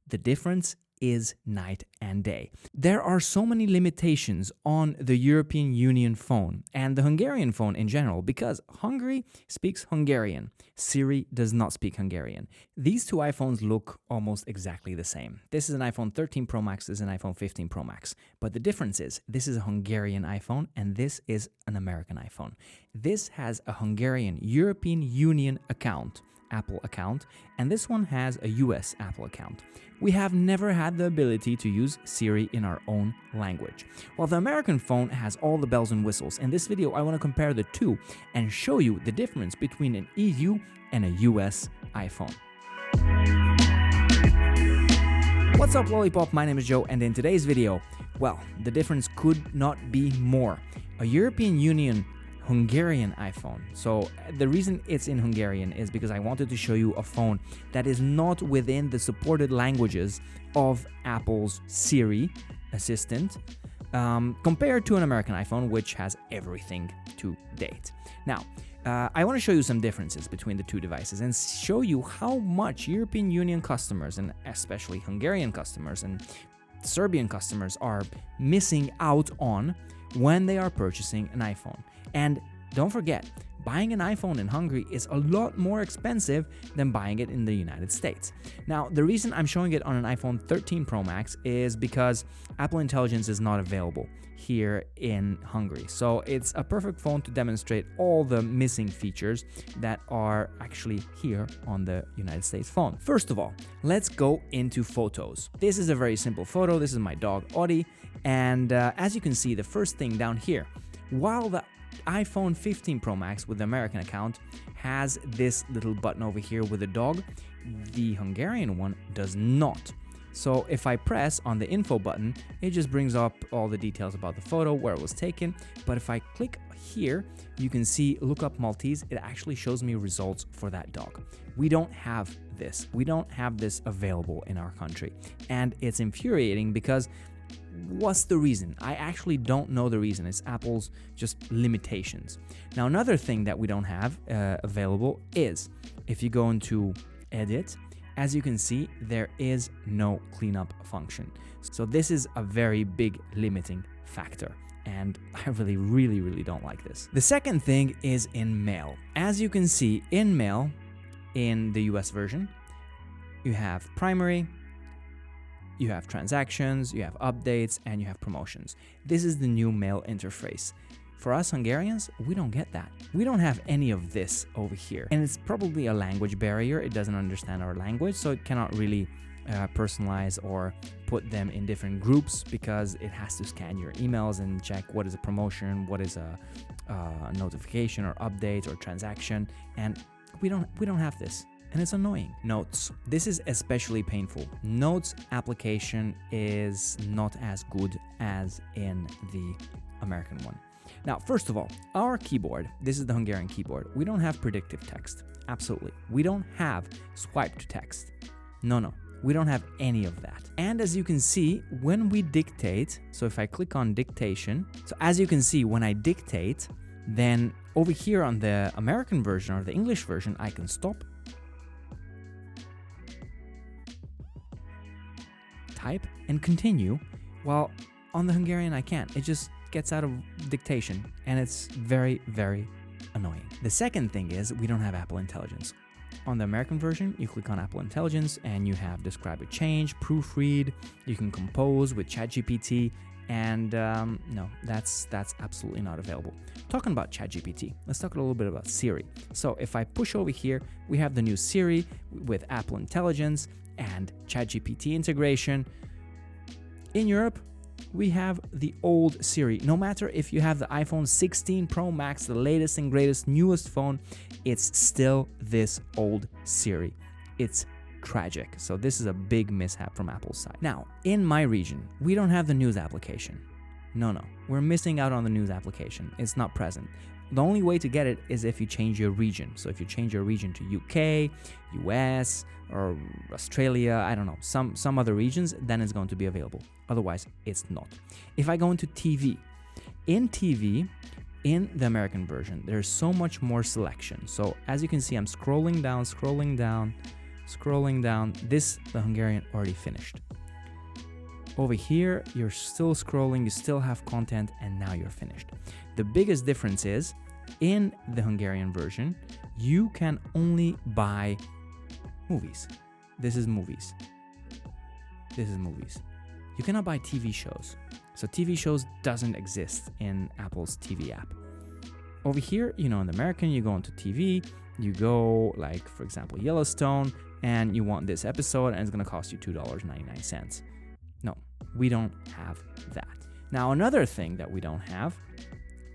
the difference is night and day. There are so many limitations on the European Union phone and the Hungarian phone in general because Hungary speaks Hungarian. Siri does not speak Hungarian. These two iPhones look almost exactly the same. This is an iPhone 13 Pro Max, this is an iPhone 15 Pro Max. But the difference is this is a Hungarian iPhone and this is an American iPhone. This has a Hungarian European Union account, Apple account, and this one has a US Apple account. We have never had the ability to use Siri in our own language. While the American phone has all the bells and whistles, in this video I want to compare the two and show you the difference between an EU and a US iPhone. What's up, Lollipop? My name is Joe, and in today's video, well, the difference could not be more. A European Union Hungarian iPhone. So the reason it's in Hungarian is because I wanted to show you a phone that is not within the supported languages of Apple's Siri assistant compared to an American iPhone, which has everything to date. Now, I want to show you some differences between the two devices and show you how much European Union customers, and especially Hungarian customers and Serbian customers, are missing out on when they are purchasing an iPhone. And don't forget, buying an iPhone in Hungary is a lot more expensive than buying it in the United States. Now, the reason I'm showing it on an iPhone 13 Pro Max is because Apple Intelligence is not available here in Hungary. So it's a perfect phone to demonstrate all the missing features that are actually here on the United States phone. First of all, let's go into photos. This is a very simple photo. This is my dog, Audie. And as you can see, the first thing down here, while the iPhone 15 Pro Max with the American account has this little button over here with a dog, the Hungarian one does not. So if I press on the info button, it just brings up all the details about the photo, where it was taken. But if I click here, you can see look up Maltese. It actually shows me results for that dog. We don't have this. We don't have this available in our country. And it's infuriating because what's the reason? I actually don't know the reason. It's Apple's just limitations. Now, another thing that we don't have available is if you go into Edit, as you can see, there is no cleanup function. So this is a very big limiting factor. And I really don't like this. The second thing is in Mail. As you can see in Mail, in the US version, you have primary, you have transactions, you have updates, and you have promotions. This is the new Mail interface. For us Hungarians, we don't get that. We don't have any of this over here. And it's probably a language barrier. It doesn't understand our language, so it cannot really personalize or put them in different groups because it has to scan your emails and check what is a promotion, what is a notification or update or transaction. And we don't have this. And it's annoying. Notes. This is especially painful. Notes application is not as good as in the American one. Now, first of all, our keyboard, this is the Hungarian keyboard. We don't have predictive text. Absolutely. We don't have swipe to text. No. We don't have any of that. And as you can see, when we dictate, so if I click on dictation, so as you can see, when I dictate, then over here on the American version or the English version, I can stop, type, and continue, while on the Hungarian I can't. It just gets out of dictation, and it's very annoying. The second thing is we don't have Apple Intelligence. On the American version, you click on Apple Intelligence and you have describe a change, proofread, you can compose with ChatGPT, and no, that's absolutely not available. Talking about ChatGPT, let's talk a little bit about Siri. So if I push over here, we have the new Siri with Apple Intelligence and ChatGPT integration. In Europe, we have the old Siri. No matter if you have the iPhone 16 Pro Max, the latest and greatest, newest phone, it's still this old Siri. It's tragic. So this is a big mishap from Apple's side. Now, in my region, we don't have the news application. No. We're missing out on the news application. It's not present. The only way to get it is if you change your region. So if you change your region to UK, US, or Australia, I don't know, some other regions, then it's going to be available. Otherwise, it's not. If I go into TV, in the American version, there's so much more selection. So as you can see, I'm scrolling down, scrolling down. This, the Hungarian already finished. Over here, you're still scrolling, you still have content, and now you're finished. The biggest difference is, in the Hungarian version, you can only buy movies. This is movies. This is movies. You cannot buy TV shows. So TV shows doesn't exist in Apple's TV app. Over here, in the American, you go into TV, you go like, for example, Yellowstone, and you want this episode, and it's going to cost you $2.99. No, we don't have that. Now, another thing that we don't have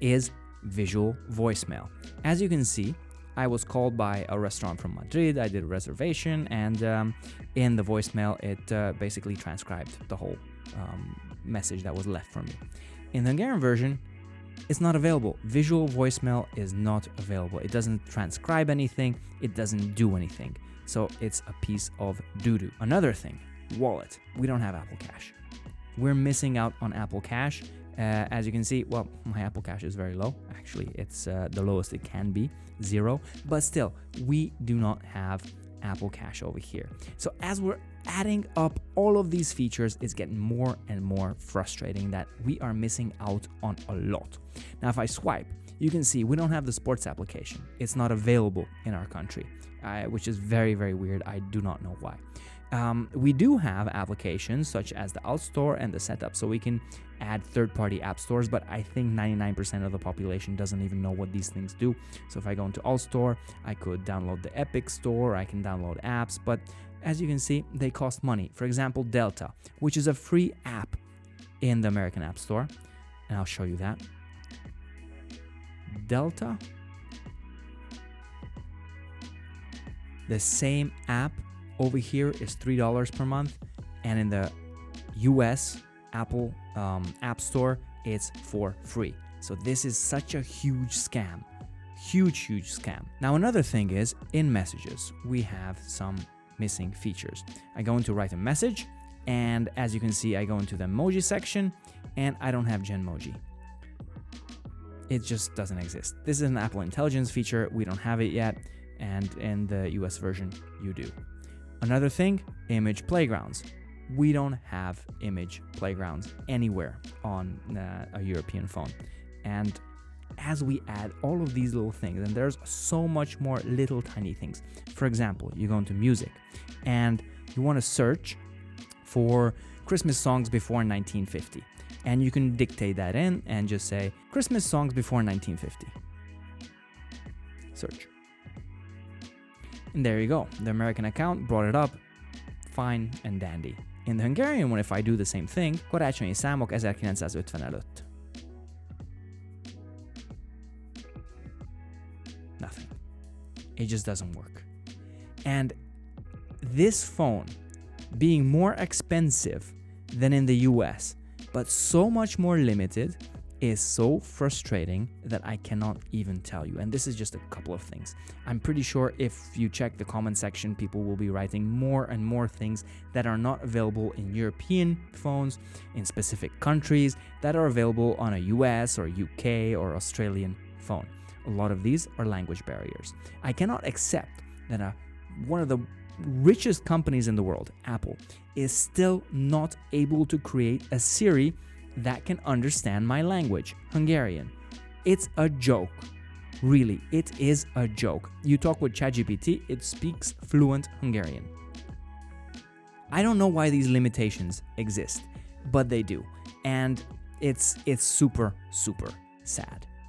is visual voicemail. As you can see, I was called by a restaurant from Madrid. I did a reservation, and in the voicemail, it basically transcribed the whole message that was left for me. In the Hungarian version, it's not available. Visual voicemail is not available. It doesn't transcribe anything. It doesn't do anything. So it's a piece of doo-doo. Another thing, wallet. We don't have Apple Cash. We're missing out on Apple Cash. As you can see, well, my Apple Cash is very low. Actually, it's the lowest it can be, 0. But still, we do not have Apple Cash over here. So as we're adding up all of these features, it's getting more and more frustrating that we are missing out on a lot. Now, if I swipe, you can see we don't have the sports application. It's not available in our country, which is very, very weird. I do not know why. We do have applications such as the Alt Store and the Setup, so we can add third-party app stores, but I think 99% of the population doesn't even know what these things do. So if I go into Alt Store, I could download the Epic Store, I can download apps, but as you can see, they cost money. For example, Delta, which is a free app in the American App Store, and I'll show you that. Delta, the same app over here is $3 per month, and in the US Apple App Store, it's for free. So this is such a huge scam. Huge scam. Now, another thing is, in messages, we have some missing features. I go into write a message, and as you can see, I go into the emoji section, and I don't have Genmoji. It just doesn't exist. This is an Apple Intelligence feature. We don't have it yet, and in the US version, you do. Another thing, image playgrounds. We don't have image playgrounds anywhere on a European phone. And as we add all of these little things, and there's so much more little tiny things. For example, you go into music and you want to search for Christmas songs before 1950. And you can dictate that in and just say, Christmas songs before 1950. Search. And there you go. The American account brought it up. Fine and dandy. In the Hungarian one, if I do the same thing, karácsonyi számok 1950 előtt. Nothing. It just doesn't work. And this phone, being more expensive than in the US, but so much more limited, is so frustrating that I cannot even tell you. And this is just a couple of things. I'm pretty sure if you check the comment section, people will be writing more and more things that are not available in European phones, in specific countries, that are available on a US or UK or Australian phone. A lot of these are language barriers. I cannot accept that one of the richest companies in the world, Apple, is still not able to create a Siri that can understand my language, Hungarian. It's a joke. Really, it is a joke. You talk with ChatGPT, it speaks fluent Hungarian. I don't know why these limitations exist, but they do. And it's super sad.